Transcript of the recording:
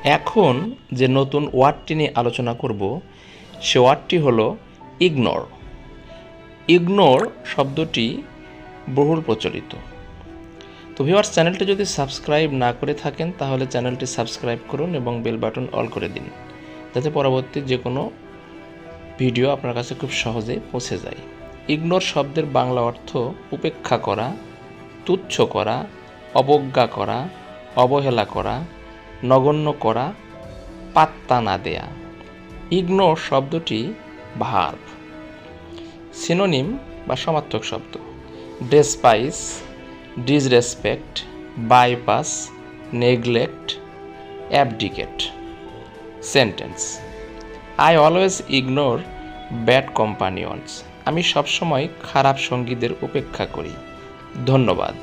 এখন যে নতুন ওয়ার্ডটি নিয়ে আলোচনা করব সে ওয়ার্ডটি হলো ইগনোর। ইগনোর শব্দটি বহুল প্রচলিত। তো ভিউয়ার্স, চ্যানেলটি যদি সাবস্ক্রাইব না করে থাকেন তাহলে চ্যানেলটি সাবস্ক্রাইব করুন এবং বেল বাটন অল করে দিন, যাতে পরবর্তী যে কোনো ভিডিও আপনার কাছে খুব সহজে পৌঁছে যায়। ইগনোর শব্দের বাংলা অর্থ উপেক্ষা করা, তুচ্ছ করা, অবজ্ঞা করা, অবহেলা করা, নগণ্য করা, পাত্তা না দেয়া। ইগনোর শব্দটি ভার্ব। সিনোনিম বা সমার্থক শব্দ: despise, disrespect, bypass, neglect, abdicate. Sentence: I always ignore bad companions. আমি সবসময় খারাপ সঙ্গীদের উপেক্ষা করি। ধন্যবাদ।